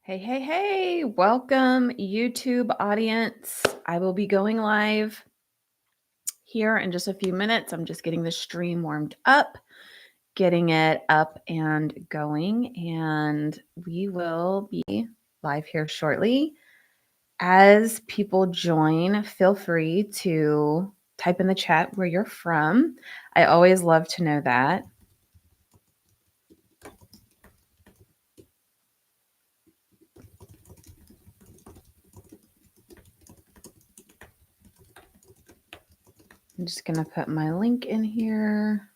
Hey, hey, hey, welcome YouTube audience. I will be going live here in just a few minutes. I'm just getting the stream warmed up, getting it up and going, and we will be live here shortly. As people join, feel free to type in the chat where you're from. I always love to know that. I'm just going to put my link in here.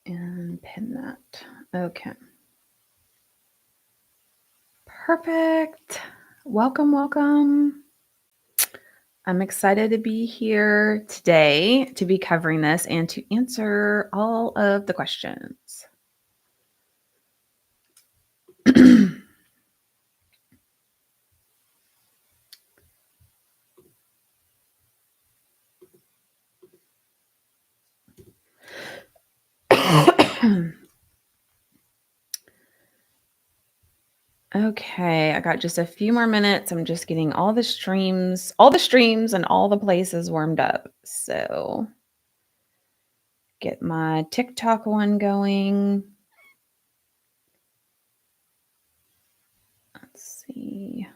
And pin that. Okay. Perfect. Welcome, welcome. I'm excited to be here today to be covering this and to answer all of the questions. Okay, I got just a few more minutes. I'm just getting all the streams and all the places warmed up. So get my TikTok one going. Let's see.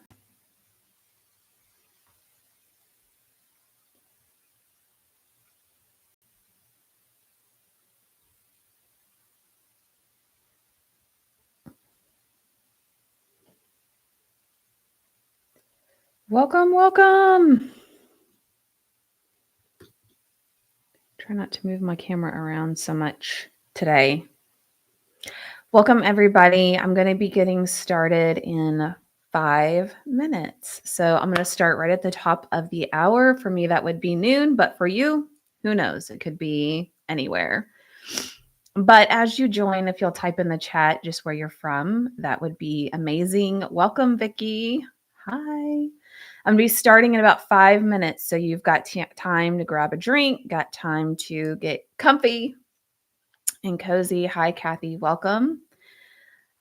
Welcome, welcome. Try not to move my camera around so much today. Welcome, everybody. I'm going to be getting started in 5 minutes. So I'm going to start right at the top of the hour. For me, that would be noon, but for you, who knows? It could be anywhere. But as you join, if you'll type in the chat just where you're from, that would be amazing. Welcome, Vicki. Hi. I'm going to be starting in about 5 minutes. So you've got time to grab a drink, got time to get comfy and cozy. Hi, Kathy. Welcome.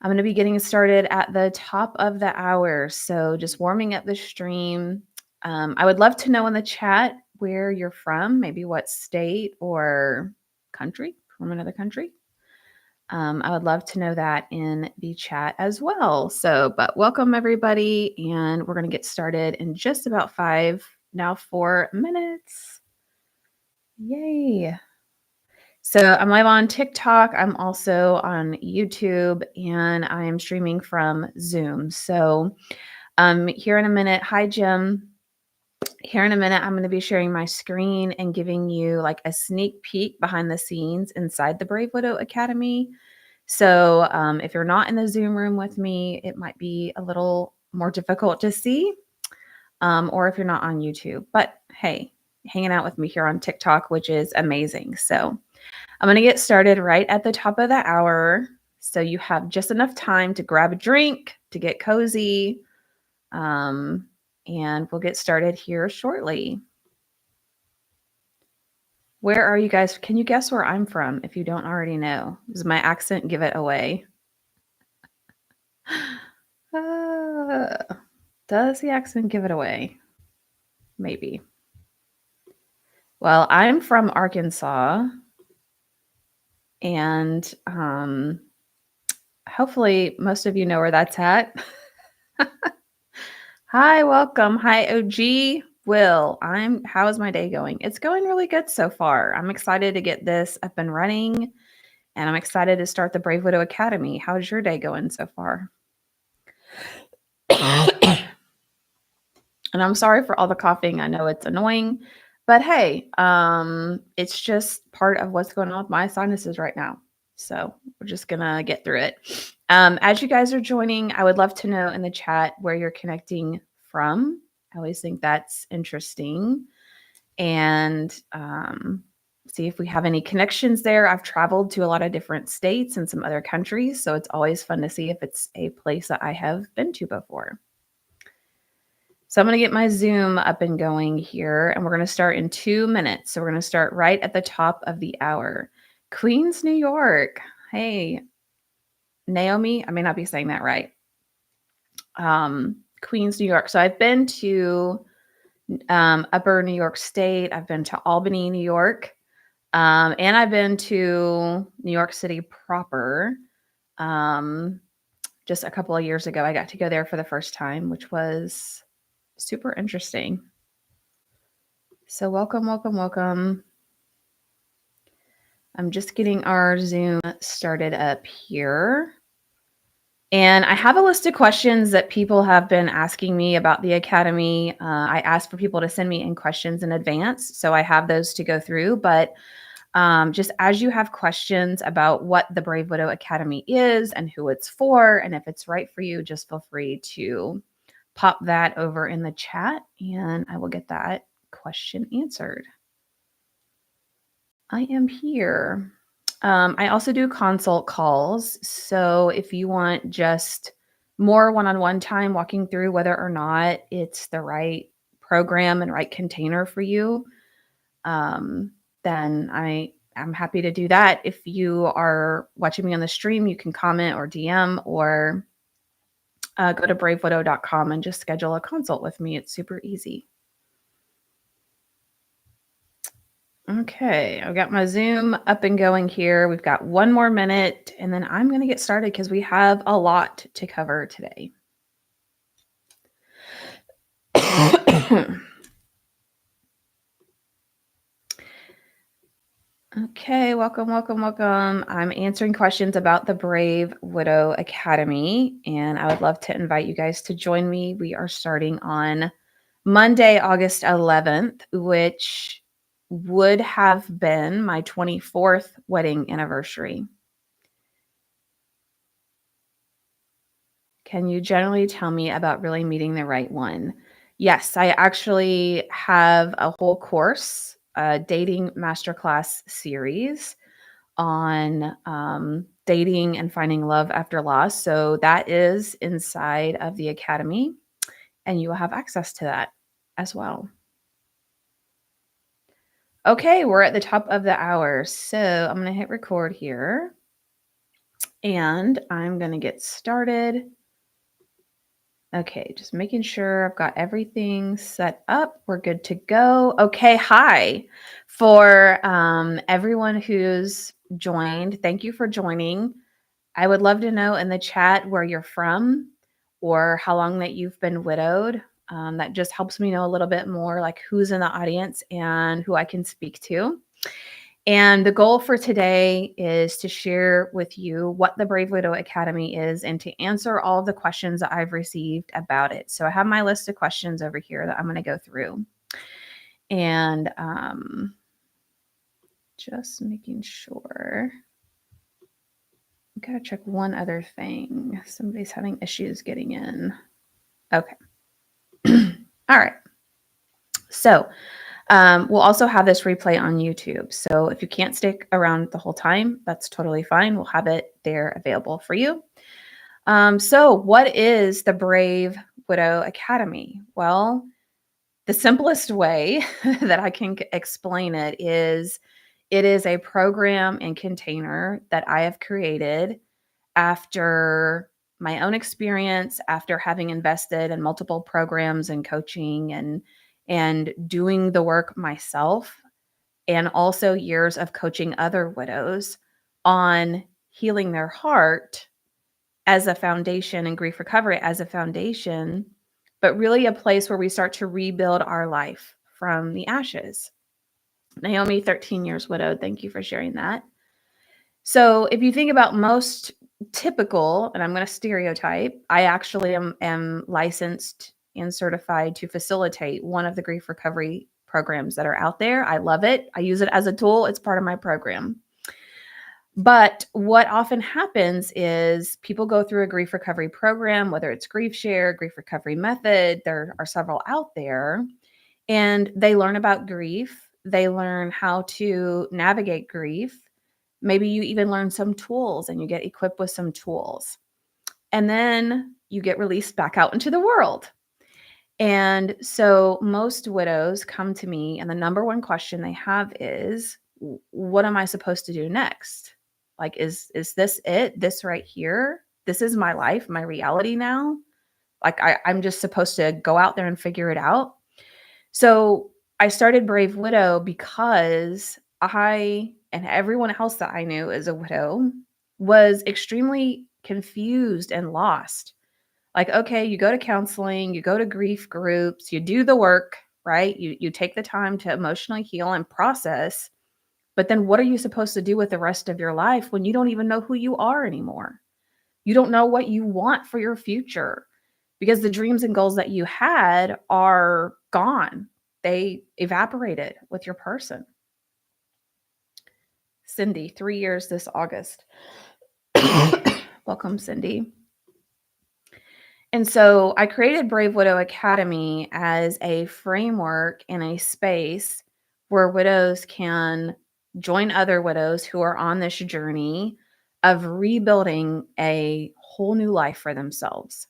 I'm going to be getting started at the top of the hour. So just warming up the stream. I would love to know in the chat where you're from, maybe what state or country, from another country. I would love to know that in the chat as well. So, but welcome everybody. And we're going to get started in just about 4 minutes. Yay. So I'm live on TikTok. I'm also on YouTube, and I am streaming from Zoom. So here in a minute, hi, Jim. Here in a minute, I'm going to be sharing my screen and giving you like a sneak peek behind the scenes inside the Brave Widow Academy. So if you're not in the Zoom room with me, it might be a little more difficult to see, or if you're not on YouTube. But hey, hanging out with me here on TikTok, which is amazing. So I'm going to get started right at the top of the hour. So you have just enough time to grab a drink, to get cozy, and we'll get started here shortly. Where are you guys? Can you guess where I'm from if you don't already know? Does my accent give it away? Does the accent give it away? Maybe. Well, I'm from Arkansas, and hopefully most of you know where that's at. Hi, welcome. Hi, OG Will. How is my day going? It's going really good so far. I'm excited to get this up and running, and I'm excited to start the Brave Widow Academy. How's your day going so far? And I'm sorry for all the coughing. I know it's annoying, but hey, it's just part of what's going on with my sinuses right now. So we're just gonna get through it. As you guys are joining, I would love to know in the chat where you're connecting from. I always think that's interesting. And see if we have any connections there. I've traveled to a lot of different states and some other countries, so it's always fun to see if it's a place that I have been to before. So I'm going to get my Zoom up and going here, and we're going to start in 2 minutes. So we're going to start right at the top of the hour. Queens, New York. Hey, Naomi. I may not be saying that right. Queens, New York. So I've been to Upper New York State. I've been to Albany, New York. And I've been to New York City proper. Um, just a couple of years ago, I got to go there for the first time, which was super interesting. So welcome, welcome, welcome. I'm just getting our Zoom started up here. And I have a list of questions that people have been asking me about the Academy. I asked for people to send me in questions in advance, so I have those to go through. But just as you have questions about what the Brave Widow Academy is and who it's for, and if it's right for you, just feel free to pop that over in the chat and I will get that question answered. I am here. I also do consult calls. So if you want just more one on one time walking through whether or not it's the right program and right container for you, then I'm happy to do that. If you are watching me on the stream, you can comment or DM or go to bravewidow.com and just schedule a consult with me. It's super easy. Okay, I've got my Zoom up and going here. We've got one more minute, and then I'm going to get started because we have a lot to cover today. Okay, welcome, welcome, welcome. I'm answering questions about the Brave Widow Academy, and I would love to invite you guys to join me. We are starting on Monday, August 11th, which would have been my 24th wedding anniversary. Can you generally tell me about really meeting the right one? Yes, I actually have a whole course, a dating masterclass series on dating and finding love after loss. So that is inside of the Academy, and you will have access to that as well. Okay, we're at the top of the hour. So I'm going to hit record here and I'm going to get started. Okay, just making sure I've got everything set up. We're good to go. Okay, hi. For everyone who's joined, thank you for joining. I would love to know in the chat where you're from or how long that you've been widowed. That just helps me know a little bit more like who's in the audience and who I can speak to. And the goal for today is to share with you what the Brave Widow Academy is and to answer all of the questions that I've received about it. So I have my list of questions over here that I'm going to go through. And just making sure. I've got to check one other thing. Somebody's having issues getting in. Okay. All right. So we'll also have this replay on YouTube. So if you can't stick around the whole time, that's totally fine. We'll have it there available for you. So what is the Brave Widow Academy? Well, the simplest way that I can explain it is a program and container that I have created after my own experience, after having invested in multiple programs and coaching and doing the work myself, and also years of coaching other widows on healing their heart as a foundation and grief recovery as a foundation, but really a place where we start to rebuild our life from the ashes. Naomi, 13 years widowed. Thank you for sharing that. So if you think about most typical, and I'm going to stereotype, I actually am licensed and certified to facilitate one of the grief recovery programs that are out there. I love it. I use it as a tool. It's part of my program. But what often happens is people go through a grief recovery program, whether it's Grief Share, Grief Recovery Method, there are several out there, and they learn about grief. They learn how to navigate grief. Maybe you even learn some tools and you get equipped with some tools. And then you get released back out into the world. And so most widows come to me, and the number one question they have is, what am I supposed to do next? Like, is this it? This right here? This is my life, my reality now? Like I'm just supposed to go out there and figure it out? So I started Brave Widow because I and everyone else that I knew as a widow was extremely confused and lost. Like, okay, you go to counseling, you go to grief groups, you do the work, right? You take the time to emotionally heal and process, but then what are you supposed to do with the rest of your life when you don't even know who you are anymore? You don't know what you want for your future because the dreams and goals that you had are gone. They evaporated with your person. Cindy, 3 years this August. Welcome, Cindy. And so I created Brave Widow Academy as a framework and a space where widows can join other widows who are on this journey of rebuilding a whole new life for themselves.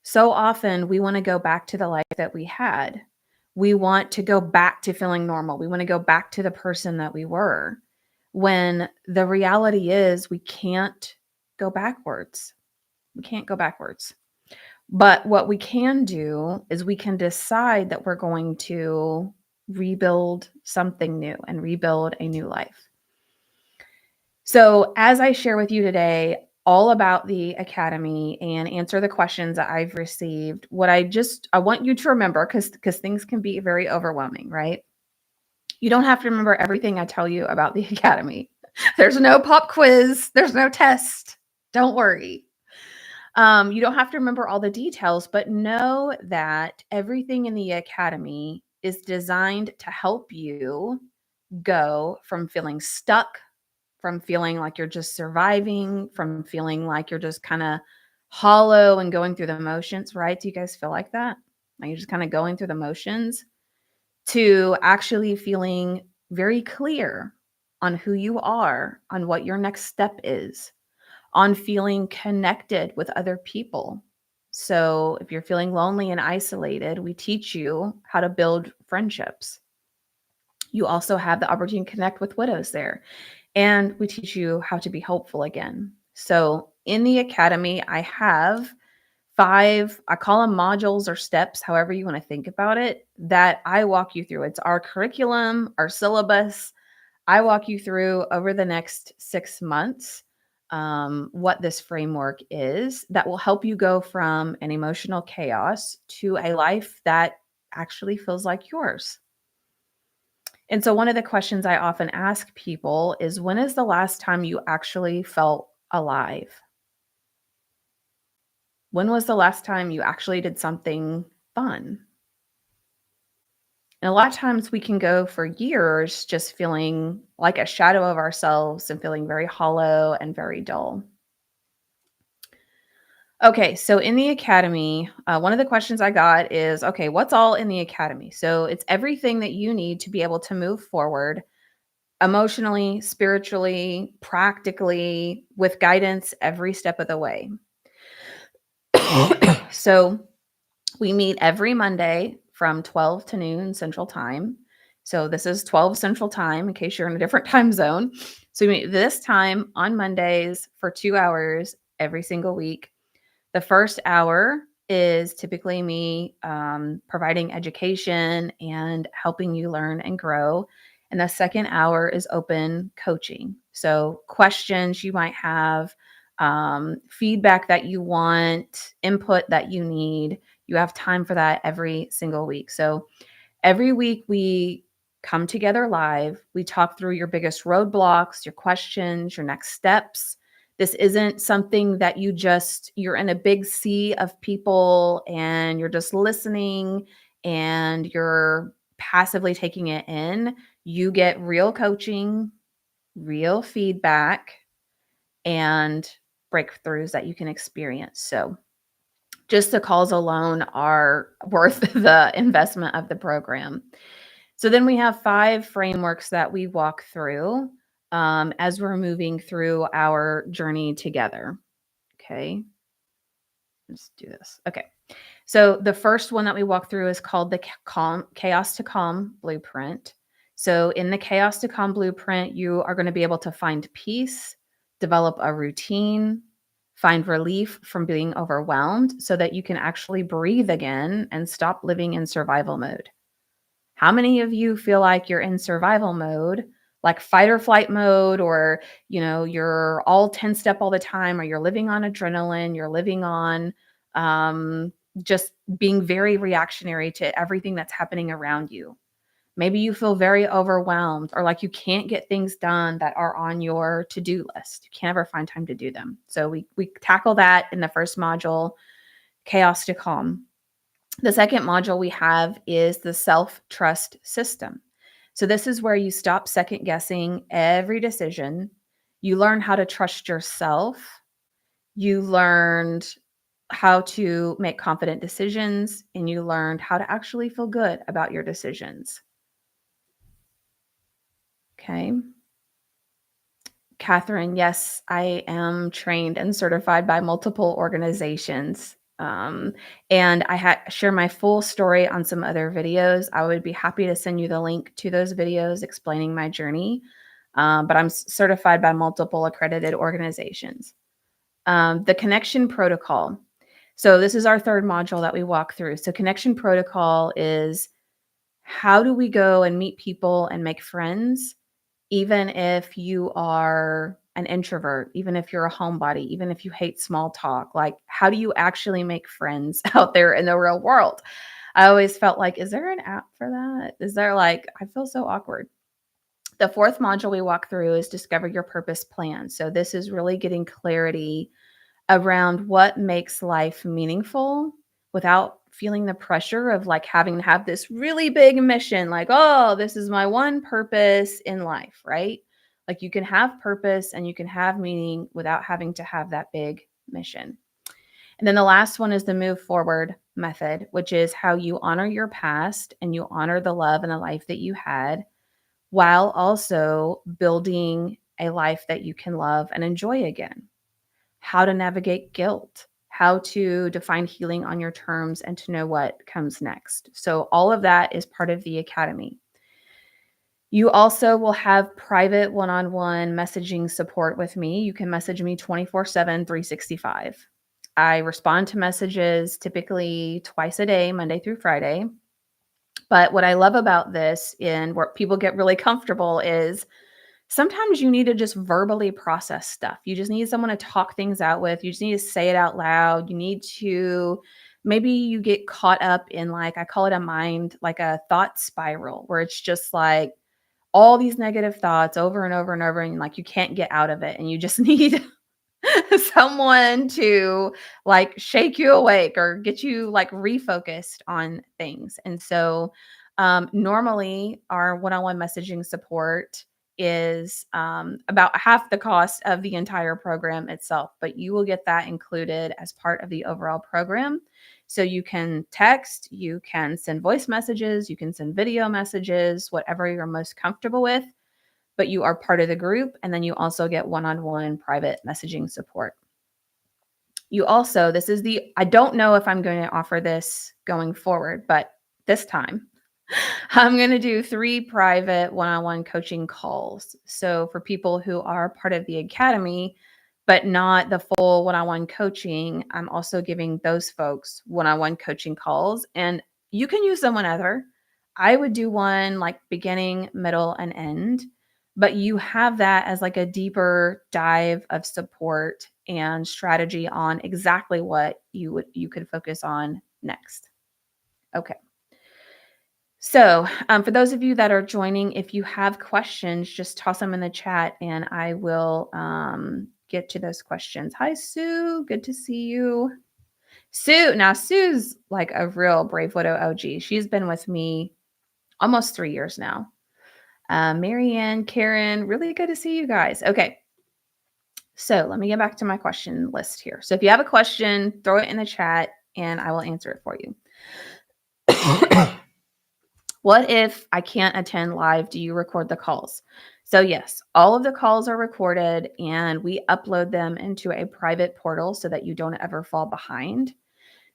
So often we want to go back to the life that we had. We want to go back to feeling normal. We want to go back to the person that we were, when the reality is we can't go backwards. We can't go backwards. But what we can do is we can decide that we're going to rebuild something new and rebuild a new life. So, as I share with you today all about the academy and answer the questions that I've received, what I want you to remember, because things can be very overwhelming, right? You don't have to remember everything I tell you about the academy. There's no pop quiz, there's no test. Don't worry. You don't have to remember all the details, but know that everything in the academy is designed to help you go from feeling stuck, from feeling like you're just surviving, from feeling like you're just kind of hollow and going through the motions, right? Do you guys feel like that? Like you're just kind of going through the motions, to actually feeling very clear on who you are, on what your next step is, on feeling connected with other people. So if you're feeling lonely and isolated, we teach you how to build friendships. You also have the opportunity to connect with widows there. And we teach you how to be hopeful again. So in the academy, I have 5, I call them modules or steps, however you want to think about it, that I walk you through. It's our curriculum, our syllabus. I walk you through over the next 6 months what this framework is that will help you go from an emotional chaos to a life that actually feels like yours. And so, one of the questions I often ask people is, when is the last time you actually felt alive? When was the last time you actually did something fun? And a lot of times we can go for years just feeling like a shadow of ourselves and feeling very hollow and very dull. Okay, so in the academy, one of the questions I got is, okay, what's all in the academy? So it's everything that you need to be able to move forward emotionally, spiritually, practically, with guidance every step of the way. So we meet every Monday from 12 to noon Central Time. So this is 12 Central Time in case you're in a different time zone. So we meet this time on Mondays for 2 hours every single week. The first hour is typically me providing education and helping you learn and grow. And the second hour is open coaching. So questions you might have, feedback that you want, input that you need. You have time for that every single week. So every week we come together live. We talk through your biggest roadblocks, your questions, your next steps. This isn't something that you're in a big sea of people and you're just listening and you're passively taking it in. You get real coaching, real feedback, and breakthroughs that you can experience. So just the calls alone are worth the investment of the program. So then we have 5 frameworks that we walk through as we're moving through our journey together. Okay. Let's do this. Okay. So the first one that we walk through is called the Chaos to Calm Blueprint. So in the Chaos to Calm Blueprint, you are going to be able to find peace, develop a routine, find relief from being overwhelmed so that you can actually breathe again and stop living in survival mode. How many of you feel like you're in survival mode, like fight or flight mode, or you're all tensed up all the time, or you're living on adrenaline, you're living on just being very reactionary to everything that's happening around you? Maybe you feel very overwhelmed or like you can't get things done that are on your to-do list. You can't ever find time to do them. So we tackle that in the first module, chaos to calm. The second module we have is the self-trust system. So this is where you stop second guessing every decision. You learn how to trust yourself. You learned how to make confident decisions, and you learned how to actually feel good about your decisions. Okay. Catherine, yes, I am trained and certified by multiple organizations. And I share my full story on some other videos. I would be happy to send you the link to those videos explaining my journey. But I'm certified by multiple accredited organizations. The connection protocol. So this is our third module that we walk through. So connection protocol is, how do we go and meet people and make friends, even if you are an introvert, even if you're a homebody, even if you hate small talk? Like, how do you actually make friends out there in the real world? I always felt like, is there an app for that? Is there, like, I feel so awkward. The fourth module we walk through is discover your purpose plan. So this is really getting clarity around what makes life meaningful without feeling the pressure of like having to have this really big mission, like, oh, this is my one purpose in life, right? Like, you can have purpose and you can have meaning without having to have that big mission. And then the last one is the move forward method, which is how you honor your past and you honor the love and the life that you had, while also building a life that you can love and enjoy again. How to navigate guilt, how to define healing on your terms, and to know what comes next. So all of that is part of the academy. You also will have private one-on-one messaging support with me. You can message me 24/7, 365. I respond to messages typically twice a day, Monday through Friday. But what I love about this, and where people get really comfortable, is sometimes you need to just verbally process stuff. You just need someone to talk things out with. You just need to say it out loud. You need to, maybe you get caught up in, like, I call it a mind, like a thought spiral, where it's just like all these negative thoughts over and over and over, and like you can't get out of it. And you just need someone to like shake you awake or get you like refocused on things. And so normally our one-on-one messaging support is about half the cost of the entire program itself, but you will get that included as part of the overall program. So you can text, you can send voice messages, you can send video messages, whatever you're most comfortable with, but you are part of the group. And then you also get one-on-one private messaging support. You also, I don't know if I'm going to offer this going forward, but this time I'm going to do 3 private one-on-one coaching calls. So for people who are part of the academy, but not the full one-on-one coaching, I'm also giving those folks one-on-one coaching calls. And you can use them whenever. I would do one like beginning, middle, and end, but you have that as like a deeper dive of support and strategy on exactly what you could focus on next. Okay. So, for those of you that are joining, if you have questions, just toss them in the chat and I will get to those questions. Hi, Sue. Good to see you. Sue. Now, Sue's like a real Brave Widow OG. She's been with me almost 3 years now. Marianne, Karen, really good to see you guys. Okay. So let me get back to my question list here. So if you have a question, throw it in the chat and I will answer it for you. What if I can't attend live? Do you record the calls? So yes, all of the calls are recorded and we upload them into a private portal so that you don't ever fall behind.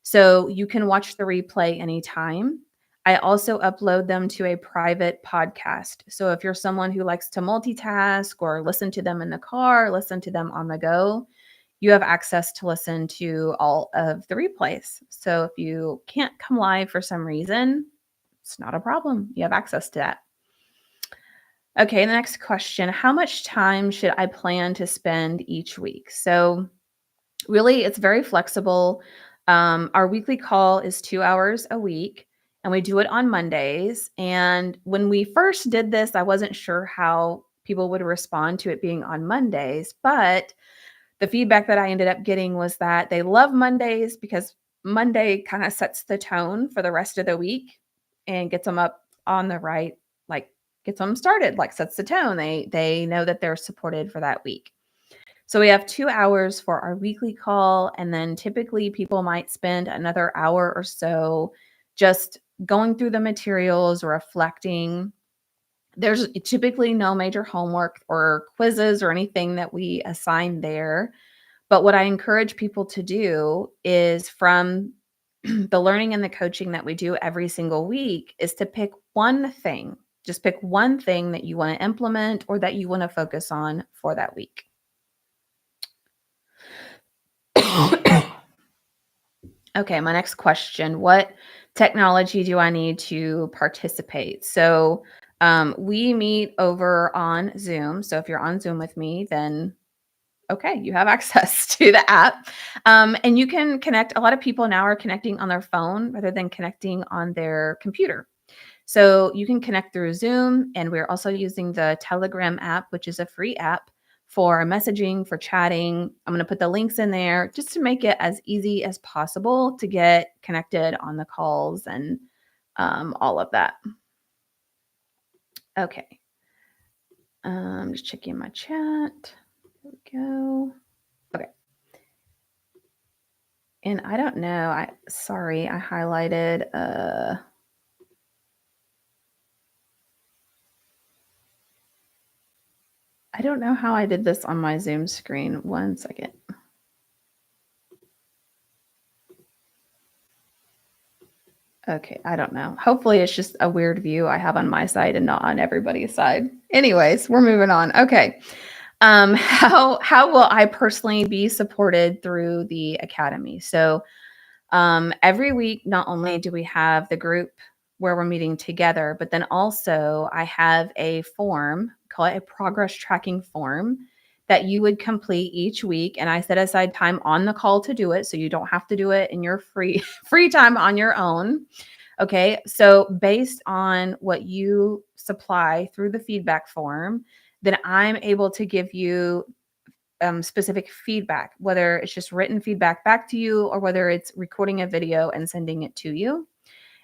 So you can watch the replay anytime. I also upload them to a private podcast. So if you're someone who likes to multitask or listen to them in the car, listen to them on the go, you have access to listen to all of the replays. So if you can't come live for some reason, it's not a problem. You have access to that. Okay, the next question. How much time should I plan to spend each week? So really, it's very flexible. Our weekly call is 2 hours a week, and we do it on Mondays. And when we first did this, I wasn't sure how people would respond to it being on Mondays, but the feedback that I ended up getting was that they love Mondays because Monday kind of sets the tone for the rest of the week and gets them up on the right, like gets them started, like sets the tone. They know that they're supported for that week. So we have 2 hours for our weekly call, and then typically people might spend another hour or so just going through the materials, reflecting. There's typically no major homework or quizzes or anything that we assign there. But what I encourage people to do is from the learning and the coaching that we do every single week is to pick one thing. Just pick one thing that you want to implement or that you want to focus on for that week. Okay, my next question. What technology do I need to participate? So we meet over on Zoom. So if you're on Zoom with me, then okay, you have access to the app. And you can connect. A lot of people now are connecting on their phone rather than connecting on their computer. So you can connect through Zoom, and we're also using the Telegram app, which is a free app for messaging, for chatting. I'm going to put the links in there just to make it as easy as possible to get connected on the calls and all of that. Okay. Just checking my chat. There we go. Okay. And I don't know. Sorry, I highlighted I don't know how I did this on my Zoom screen. One second. Okay, I don't know. Hopefully it's just a weird view I have on my side and not on everybody's side. Anyways, we're moving on. Okay. How will I personally be supported through the academy? So every week, not only do we have the group where we're meeting together, but then also I have a form, call it a progress tracking form that you would complete each week. And I set aside time on the call to do it. So you don't have to do it in your free time on your own. Okay. So based on what you supply through the feedback form, then I'm able to give you specific feedback, whether it's just written feedback back to you or whether it's recording a video and sending it to you.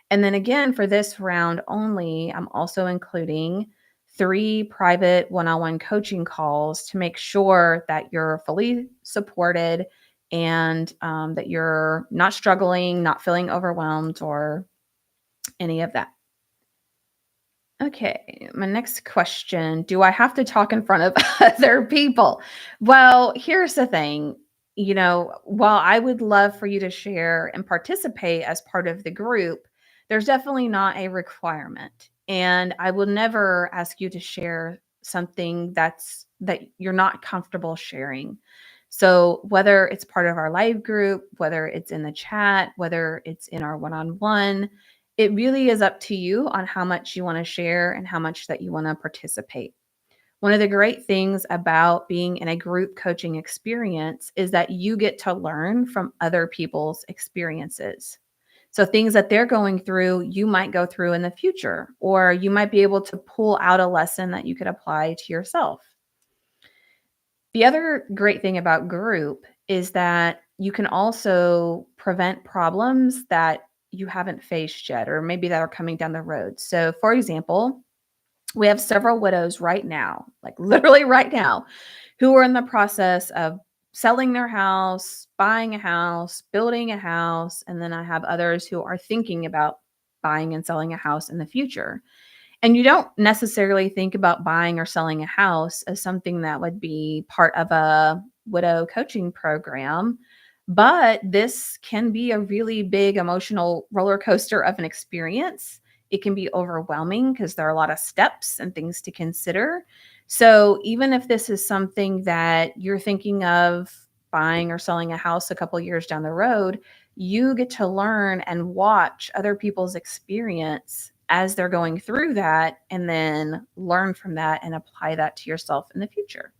And then again, for this round only, I'm also including 3 private one-on-one coaching calls to make sure that you're fully supported and that you're not struggling, not feeling overwhelmed, or any of that. Okay, my next question. Do I have to talk in front of other people? Well, here's the thing. While I would love for you to share and participate as part of the group, there's definitely not a requirement. And I will never ask you to share something that you're not comfortable sharing. So whether it's part of our live group, whether it's in the chat, whether it's in our one-on-one, it really is up to you on how much you want to share and how much that you want to participate. One of the great things about being in a group coaching experience is that you get to learn from other people's experiences. So things that they're going through, you might go through in the future, or you might be able to pull out a lesson that you could apply to yourself. The other great thing about group is that you can also prevent problems that you haven't faced yet, or maybe that are coming down the road. So, for example, we have several widows right now, like literally right now, who are in the process of selling their house, buying a house, building a house. And then I have others who are thinking about buying and selling a house in the future. And you don't necessarily think about buying or selling a house as something that would be part of a widow coaching program. But this can be a really big emotional roller coaster of an experience. it can be overwhelming because there are a lot of steps and things to consider. So even if this is something that you're thinking of buying or selling a house a couple years down the road, you get to learn and watch other people's experience as they're going through that, and then learn from that and apply that to yourself in the future.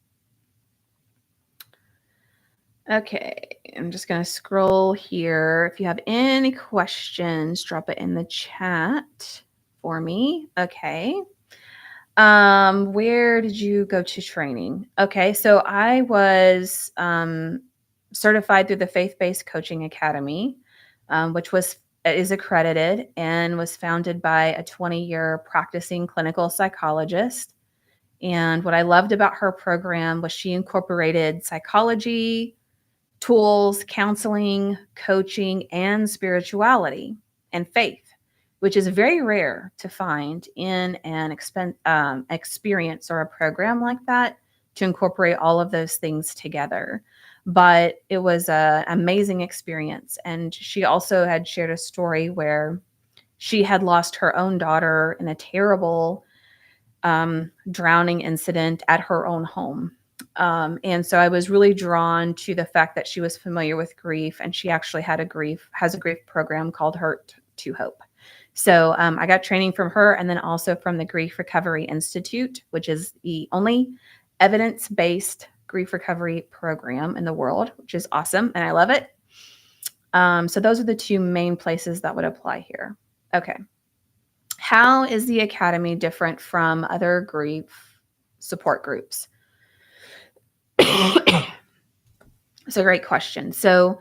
Okay, I'm just going to scroll here. If you have any questions, drop it in the chat for me. Okay. Where did you go to training? Okay, so I was certified through the Faith-Based Coaching Academy, which is accredited and was founded by a 20-year practicing clinical psychologist. And what I loved about her program was she incorporated psychology, tools, counseling, coaching, and spirituality and faith, which is very rare to find in an experience or a program like that, to incorporate all of those things together. But it was an amazing experience. And she also had shared a story where she had lost her own daughter in a terrible drowning incident at her own home. And so I was really drawn to the fact that she was familiar with grief, and she actually has a grief program called Hurt to Hope. So I got training from her, and then also from the Grief Recovery Institute, which is the only evidence-based grief recovery program in the world, which is awesome, and I love it. So those are the two main places that would apply here. Okay. How is the Academy different from other grief support groups? It's a great question. So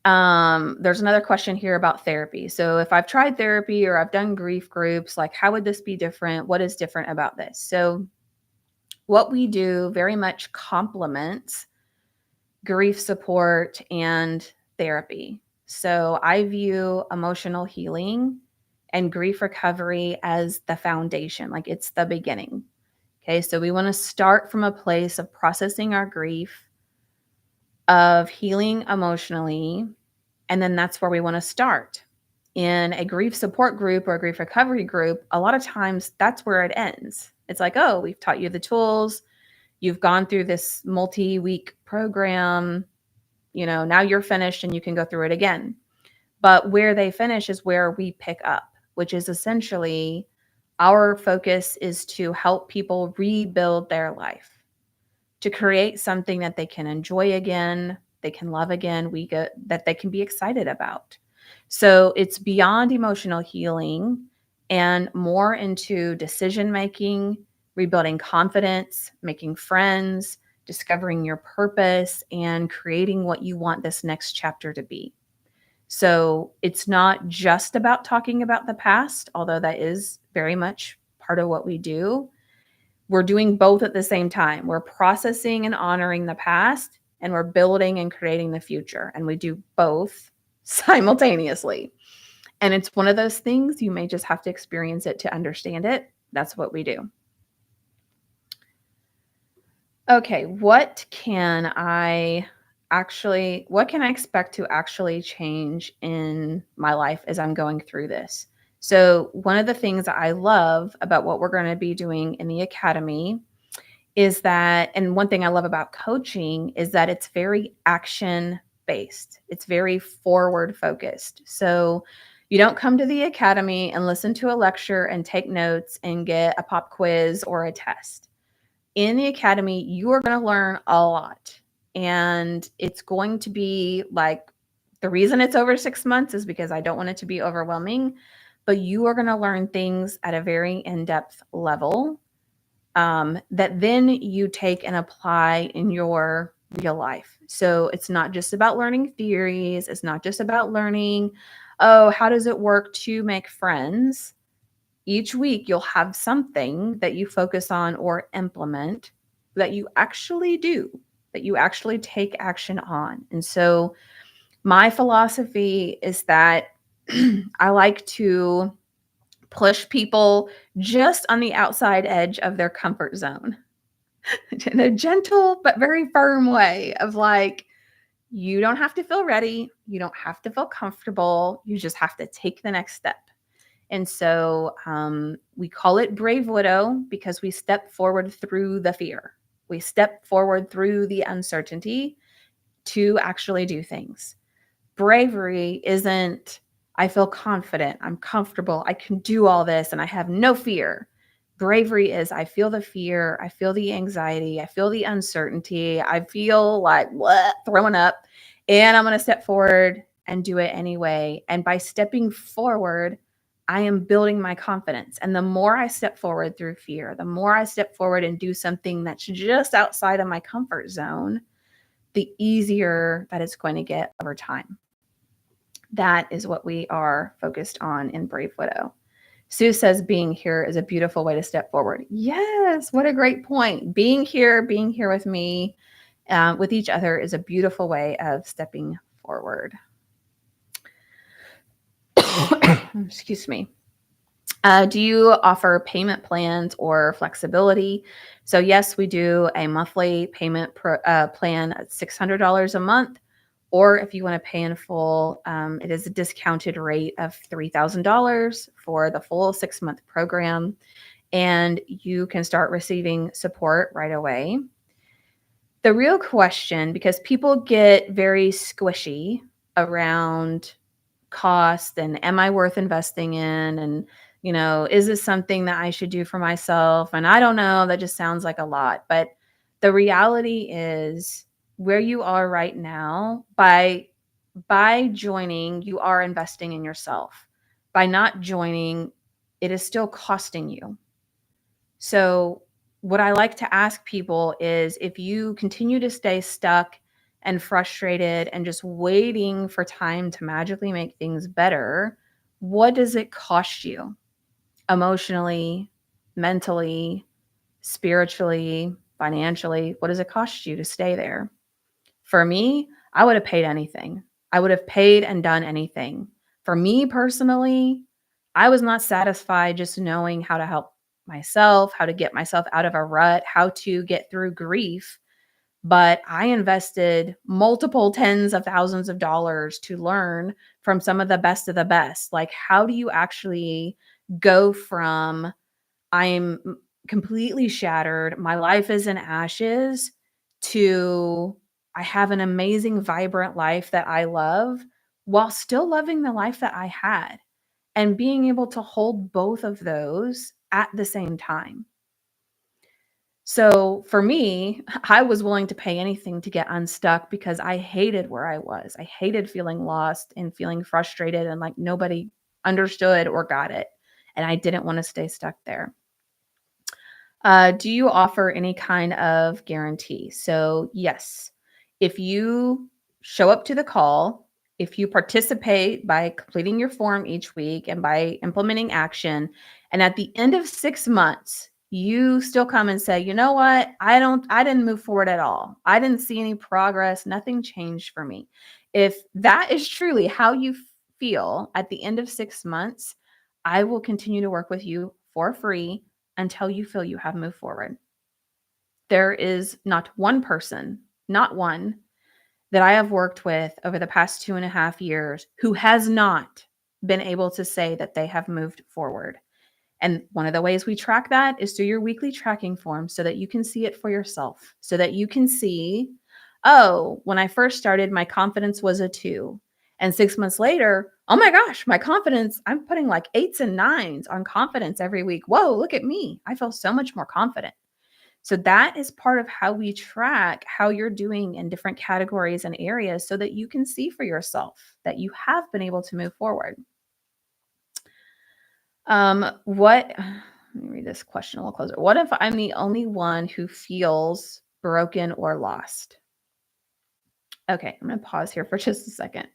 there's another question here about therapy. So if I've tried therapy or I've done grief groups, like how would this be different? What is different about this? So what we do very much complements grief support and therapy. So I view emotional healing and grief recovery as the foundation, like it's the beginning. Okay, so we want to start from a place of processing our grief, of healing emotionally, and then that's where we want to start. In a grief support group or a grief recovery group, a lot of times that's where it ends. It's like, oh, we've taught you the tools, you've gone through this multi-week program, now you're finished and you can go through it again. But where they finish is where we pick up, which is essentially our focus is to help people rebuild their life, to create something that they can enjoy again, they can love again, that they can be excited about. So it's beyond emotional healing and more into decision making, rebuilding confidence, making friends, discovering your purpose, and creating what you want this next chapter to be. So it's not just about talking about the past, although that is very much part of what we do. We're doing both at the same time. We're processing and honoring the past, and we're building and creating the future. And we do both simultaneously. And it's one of those things you may just have to experience it to understand it. That's what we do. Okay, what can I expect to actually change in my life as I'm going through this? So one of the things that I love about what we're going to be doing in the Academy is that, and one thing I love about coaching is that it's very action based. It's very forward focused. So you don't come to the Academy and listen to a lecture and take notes and get a pop quiz or a test. In the Academy, you are going to learn a lot. And it's going to be like, the reason it's over 6 months is because I don't want it to be overwhelming, but you are going to learn things at a very in-depth level that then you take and apply in your real life. So it's not just about learning theories. It's not just about learning, oh, how does it work to make friends? Each week you'll have something that you focus on or implement that you actually do, that you actually take action on. And so my philosophy is that I like to push people just on the outside edge of their comfort zone in a gentle but very firm way of like, you don't have to feel ready. You don't have to feel comfortable. You just have to take the next step. And so we call it Brave Widow because we step forward through the fear. We step forward through the uncertainty to actually do things. Bravery isn't, I feel confident, I'm comfortable, I can do all this, and I have no fear. Bravery is, I feel the fear, I feel the anxiety, I feel the uncertainty, I feel like what, throwing up, and I'm going to step forward and do it anyway. And by stepping forward, I am building my confidence. And the more I step forward through fear, the more I step forward and do something that's just outside of my comfort zone, the easier that it's going to get over time. That is what we are focused on in Brave Widow. Sue says being here is a beautiful way to step forward. Yes, what a great point. Being here with me, with each other is a beautiful way of stepping forward. Excuse me. Do you offer payment plans or flexibility? So yes, we do a monthly payment plan at $600 a month. Or if you want to pay in full, it is a discounted rate of $3,000 for the full 6-month program. And you can start receiving support right away. The real question, because people get very squishy around cost and am I worth investing in? And, is this something that I should do for myself? And I don't know, that just sounds like a lot. But the reality is where you are right now, by joining, you are investing in yourself. By not joining, it is still costing you. So what I like to ask people is if you continue to stay stuck and frustrated and just waiting for time to magically make things better, what does it cost you emotionally, mentally, spiritually, financially? What does it cost you to stay there? For me, I would have paid anything. I would have paid and done anything. For me personally, I was not satisfied just knowing how to help myself, how to get myself out of a rut, how to get through grief. But I invested multiple tens of thousands of dollars to learn from some of the best of the best. Like, how do you actually go from I'm completely shattered, my life is in ashes, to I have an amazing, vibrant life that I love while still loving the life that I had and being able to hold both of those at the same time. So for me, I was willing to pay anything to get unstuck because I hated where I was. I hated feeling lost and feeling frustrated and like nobody understood or got it. And I didn't want to stay stuck there. Do you offer any kind of guarantee? So, yes, if you show up to the call, if you participate by completing your form each week and by implementing action, and at the end of 6 months, you still come and say, you know what? I didn't move forward at all. I didn't see any progress. Nothing changed for me. If that is truly how you feel at the end of 6 months, I will continue to work with you for free until you feel you have moved forward. There is not one person, not one, that I have worked with over the past 2.5 years who has not been able to say that they have moved forward. And one of the ways we track that is through your weekly tracking form so that you can see it for yourself, so that you can see, oh, when I first started, my confidence was a 2. And 6 months later, oh my gosh, my confidence, I'm putting like 8s and 9s on confidence every week. Whoa, look at me. I feel so much more confident. So that is part of how we track how you're doing in different categories and areas so that you can see for yourself that you have been able to move forward. Let me read this question a little closer. What if I'm the only one who feels broken or lost? Okay, I'm going to pause here for just a second.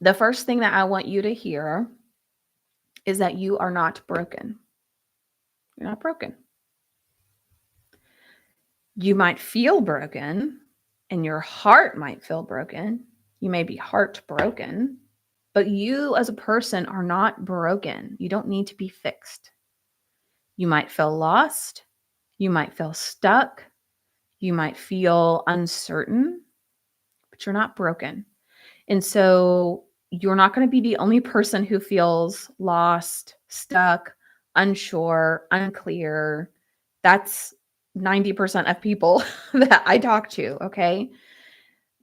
The first thing that I want you to hear is that you are not broken. You're not broken. You might feel broken and your heart might feel broken. You may be heartbroken, but you as a person are not broken. You don't need to be fixed. You might feel lost. You might feel stuck. You might feel uncertain, but you're not broken. And so you're not going to be the only person who feels lost, stuck, unsure, unclear. That's 90% of people that I talk to, okay?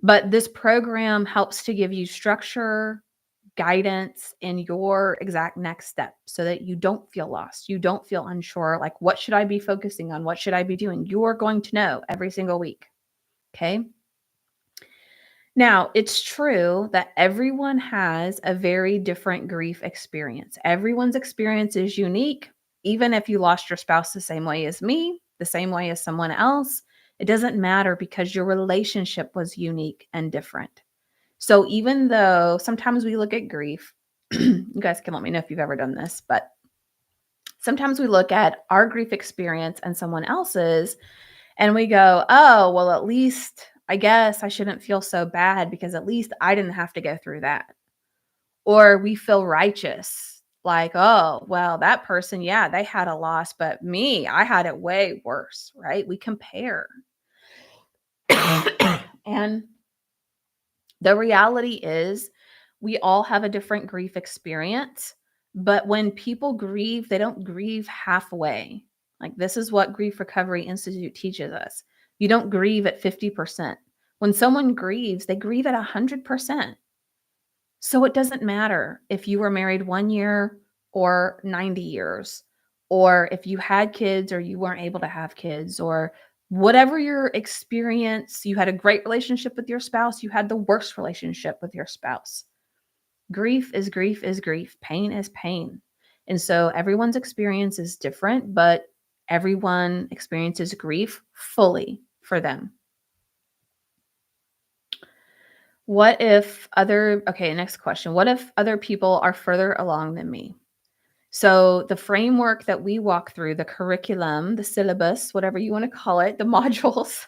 But this program helps to give you structure, guidance, and your exact next step so that you don't feel lost. You don't feel unsure. Like, what should I be focusing on? What should I be doing? You're going to know every single week, okay? Now, it's true that everyone has a very different grief experience. Everyone's experience is unique. Even if you lost your spouse the same way as me, the same way as someone else, it doesn't matter because your relationship was unique and different. So even though sometimes we look at grief, you guys can let me know if you've ever done this, but sometimes we look at our grief experience and someone else's and we go, oh, well, at least I guess I shouldn't feel so bad because at least I didn't have to go through that. Or we feel righteous, like, oh, well, that person, yeah, they had a loss, but me, I had it way worse, right? We compare. And the reality is, we all have a different grief experience, but when people grieve, they don't grieve halfway. Like, this is what Grief Recovery Institute teaches us. You don't grieve at 50%. When someone grieves, they grieve at 100%. So it doesn't matter if you were married 1 year or 90 years, or if you had kids or you weren't able to have kids, or whatever your experience, you had a great relationship with your spouse, you had the worst relationship with your spouse. Grief is grief is grief. Pain is pain. And so everyone's experience is different, but everyone experiences grief fully for them. Next question. What if other people are further along than me? So the framework that we walk through, the curriculum, the syllabus, whatever you want to call it, the modules,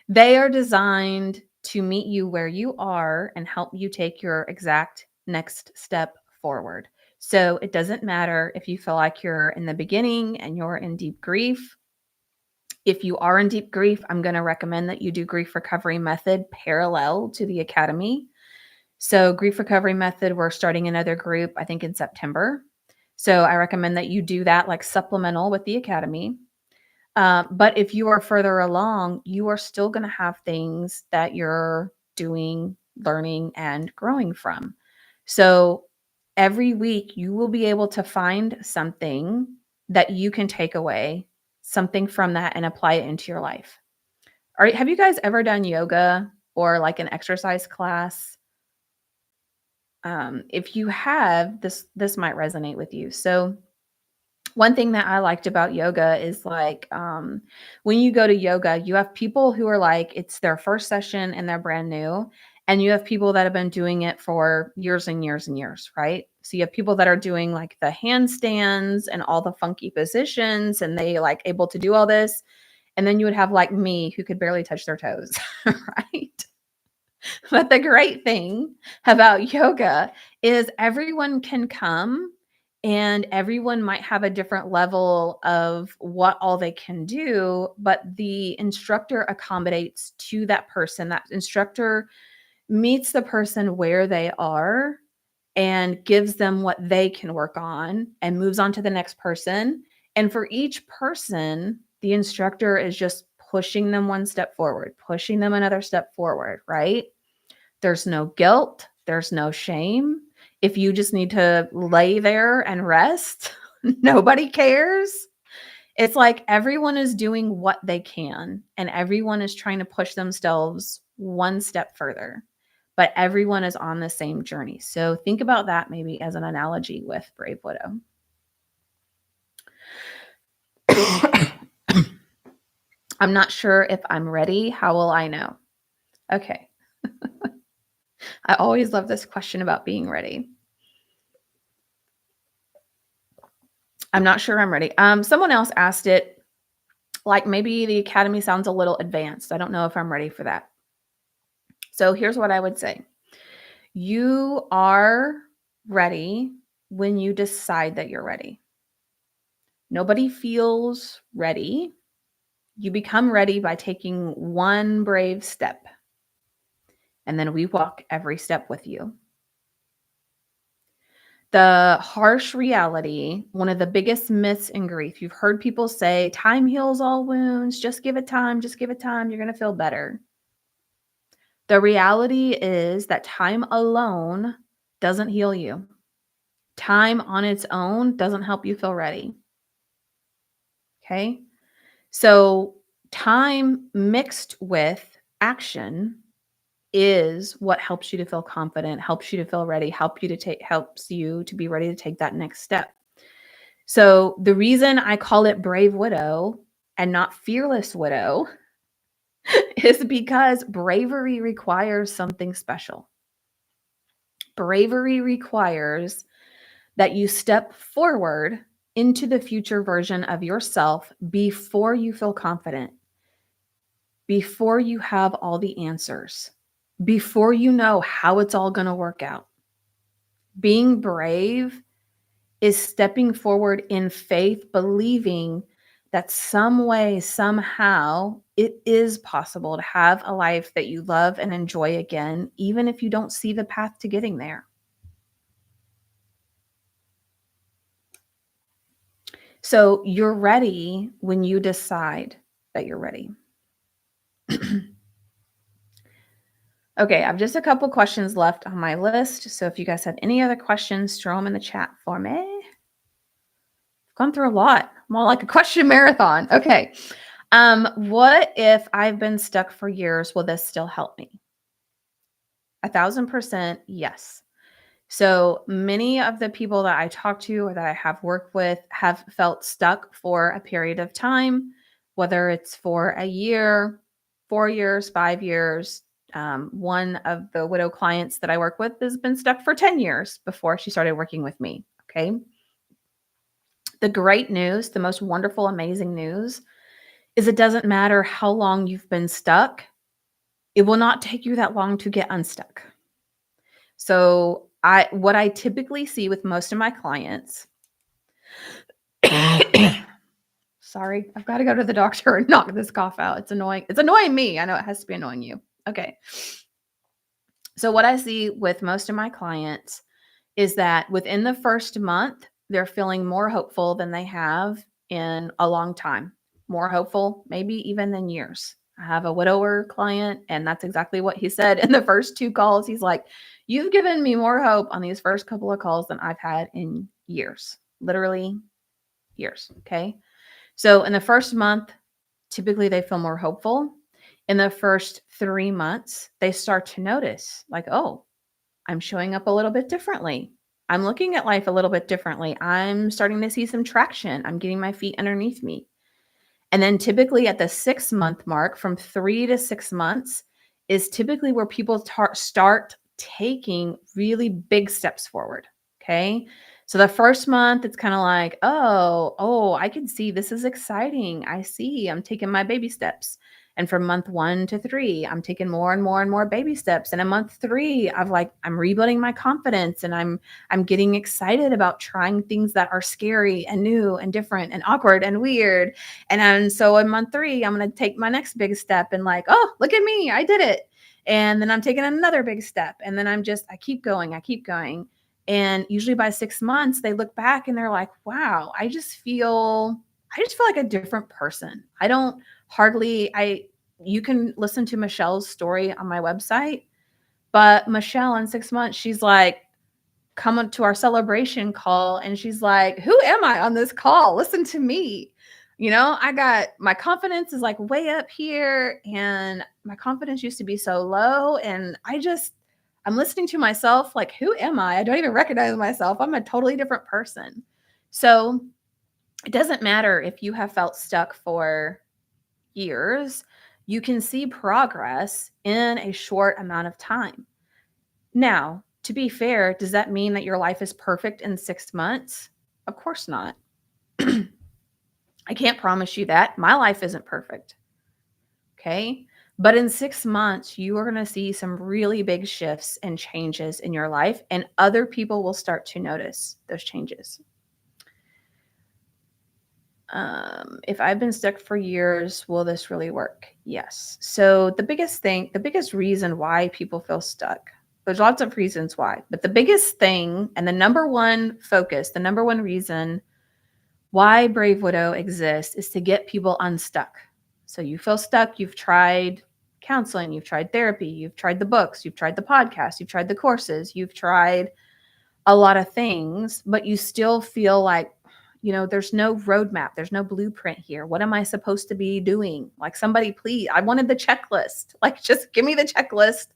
they are designed to meet you where you are and help you take your exact next step forward. So it doesn't matter if you feel like you're in the beginning and you're in deep grief. If you are in deep grief, I'm going to recommend that you do Grief Recovery Method parallel to the Academy. So Grief Recovery Method, we're starting another group, I think in September. So I recommend that you do that like supplemental with the Academy. But if you are further along, you are still going to have things that you're doing, learning, and growing from. So every week, you will be able to find something that you can take away, something from that, and apply it into your life. Have you guys ever done yoga or like an exercise class? If you have, this might resonate with you. So one thing that I liked about yoga is like, when you go to yoga, you have people who are like, it's their first session and they're brand new. And you have people that have been doing it for years and years and years, right? So you have people that are doing like the handstands and all the funky positions and they like able to do all this. And then you would have like me who could barely touch their toes, right? But the great thing about yoga is everyone can come and everyone might have a different level of what all they can do, but the instructor accommodates to that person. That instructor meets the person where they are and gives them what they can work on and moves on to the next person. And for each person, the instructor is just pushing them one step forward, pushing them another step forward, right? There's no guilt. There's no shame. If you just need to lay there and rest, nobody cares. It's like everyone is doing what they can and everyone is trying to push themselves one step further, but everyone is on the same journey. So think about that maybe as an analogy with Brave Widow. I'm not sure if I'm ready. How will I know? Okay. I always love this question about being ready. I'm not sure I'm ready. Someone else asked it, like maybe the Academy sounds a little advanced. I don't know if I'm ready for that. So here's what I would say. You are ready when you decide that you're ready. Nobody feels ready. You become ready by taking one brave step. and then we walk every step with you. The harsh reality, one of the biggest myths in grief, you've heard people say, time heals all wounds, just give it time, you're going to feel better. The reality is that time alone doesn't heal you. Time on its own doesn't help you feel ready. Okay? So, time mixed with action is what helps you to feel confident, helps you to feel ready, helps you to be ready to take that next step. So, the reason I call it Brave Widow and not Fearless Widow is because bravery requires something special. Bravery requires that you step forward into the future version of yourself before you feel confident, before you have all the answers, before you know how it's all going to work out. Being brave is stepping forward in faith, believing that some way, somehow, it is possible to have a life that you love and enjoy again, even if you don't see the path to getting there. So you're ready when you decide that you're ready. Okay, I have just a couple questions left on my list. So if you guys have any other questions, throw them in the chat for me. I've gone through a lot. I'm all like a question marathon. Okay. What if I've been stuck for years? Will this still help me? 1,000% yes. So many of the people that I talk to or that I have worked with have felt stuck for a period of time, whether it's for a year, 4 years, 5 years. One of the widow clients that I work with has been stuck for 10 years before she started working with me. Okay. The great news, the most wonderful, amazing news is it doesn't matter how long you've been stuck. It will not take you that long to get unstuck. So what I typically see with most of my clients, sorry, I've got to go to the doctor and knock this cough out. It's annoying. It's annoying me. I know it has to be annoying you. Okay. So what I see with most of my clients is that within the first month, they're feeling more hopeful than they have in a long time. More hopeful, maybe even than years. I have a widower client, and that's exactly what he said in the first 2 calls. He's like, "You've given me more hope on these first couple of calls than I've had in years." Literally years, okay? So in the first month, typically they feel more hopeful. In the first 3 months, they start to notice like, "Oh, I'm showing up a little bit differently. I'm looking at life a little bit differently. I'm starting to see some traction. I'm getting my feet underneath me." And then typically at the 6-month mark, from 3 to 6 months, is typically where people start taking really big steps forward. Okay. So the first month, it's kind of like, oh, I can see this is exciting. I see I'm taking my baby steps. And from month 1 to 3, I'm taking more and more and more baby steps. And in month 3, I'm rebuilding my confidence, and I'm getting excited about trying things that are scary and new and different and awkward and weird. And then so in month 3, I'm going to take my next big step and like, oh, look at me, I did it. And then I'm taking another big step. And then I keep going, I keep going. And usually by 6 months, they look back and they're like, wow, I just feel like a different person. I don't hardly, you can listen to Michelle's story on my website, but Michelle in 6 months, she's like, come up to our celebration call, and she's like, who am I on this call? Listen to me. I got my confidence is like way up here, and my confidence used to be so low. And I'm listening to myself like, who am I? I don't even recognize myself. I'm a totally different person. So it doesn't matter if you have felt stuck for years, you can see progress in a short amount of time. Now, to be fair, does that mean that your life is perfect in 6 months? Of course not. I can't promise you that. My life isn't perfect. Okay. But in 6 months, you are going to see some really big shifts and changes in your life, and other people will start to notice those changes. If I've been stuck for years, will this really work? Yes. So the biggest reason why people feel stuck, there's lots of reasons why, but the biggest thing and the number one focus, the number one reason why Brave Widow exists is to get people unstuck. So you feel stuck, you've tried counseling, you've tried therapy, you've tried the books, you've tried the podcast, you've tried the courses, you've tried a lot of things, but you still feel like, there's no roadmap, there's no blueprint here. What am I supposed to be doing? Like, somebody, please, I wanted the checklist. Like, just give me the checklist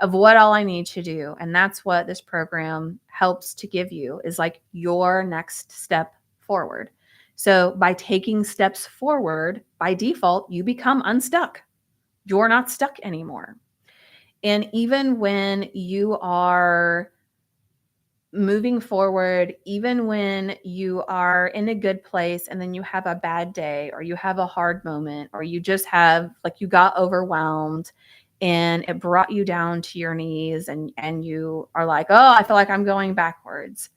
of what all I need to do. And that's what this program helps to give you, is like your next step forward. So by taking steps forward, by default, you become unstuck. You're not stuck anymore. And even when you are moving forward, even when you are in a good place and then you have a bad day, or you have a hard moment, or you just have, like, you got overwhelmed and it brought you down to your knees, and you are like, oh, I feel like I'm going backwards.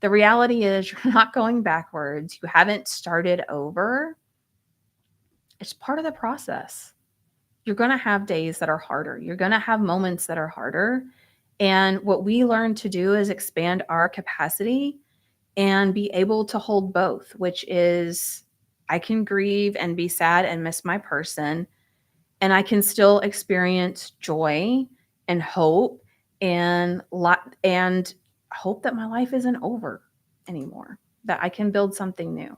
The reality is you're not going backwards. You haven't started over. It's part of the process. You're going to have days that are harder. You're going to have moments that are harder. And what we learn to do is expand our capacity and be able to hold both, which is, I can grieve and be sad and miss my person, and I can still experience joy and hope and hope that my life isn't over anymore, that I can build something new.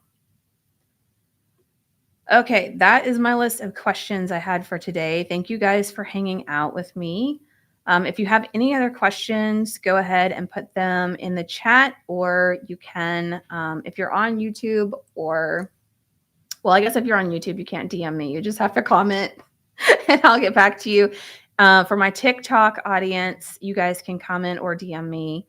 Okay, that is my list of questions I had for today. Thank you guys for hanging out with me. If you have any other questions, go ahead and put them in the chat, or you can, if you're on YouTube, or, well, I guess if you're on YouTube, you can't DM me. You just have to comment and I'll get back to you. For my TikTok audience, you guys can comment or DM me.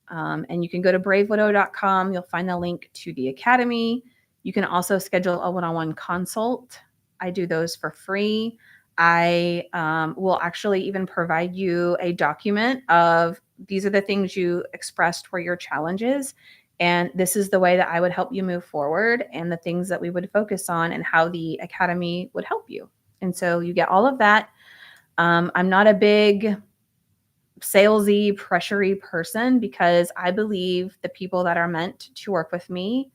And you can go to bravewidow.com. You'll find the link to the Academy. You can also schedule a one-on-one consult. I do those for free. I will actually even provide you a document of, these are the things you expressed were your challenges, and this is the way that I would help you move forward, and the things that we would focus on, and how the Academy would help you. And so you get all of that. I'm not a big salesy, pressury person, because I believe the people that are meant to work with me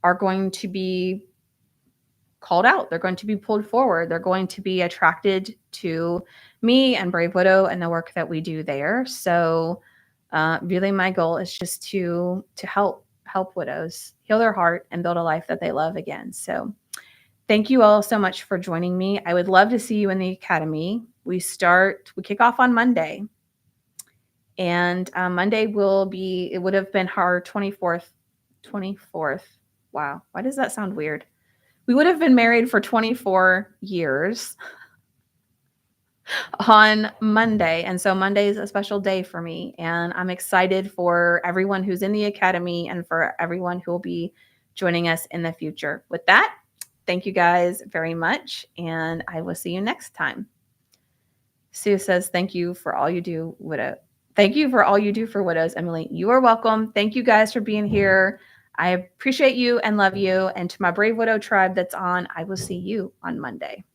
are going to be called out. They're going to be pulled forward. They're going to be attracted to me and Brave Widow and the work that we do there. So really my goal is just to help widows heal their heart and build a life that they love again. So thank you all so much for joining me. I would love to see you in the Academy. We kick off on Monday. And Monday it would have been our 24th. Wow. Why does that sound weird? We would have been married for 24 years on Monday. And so Monday is a special day for me. And I'm excited for everyone who's in the Academy and for everyone who will be joining us in the future. With that, thank you guys very much. And I will see you next time. Sue says, thank you for all you do, Widow. Thank you for all you do for widows, Emily. You are welcome. Thank you guys for being here. I appreciate you and love you. And to my Brave Widow tribe that's on, I will see you on Monday.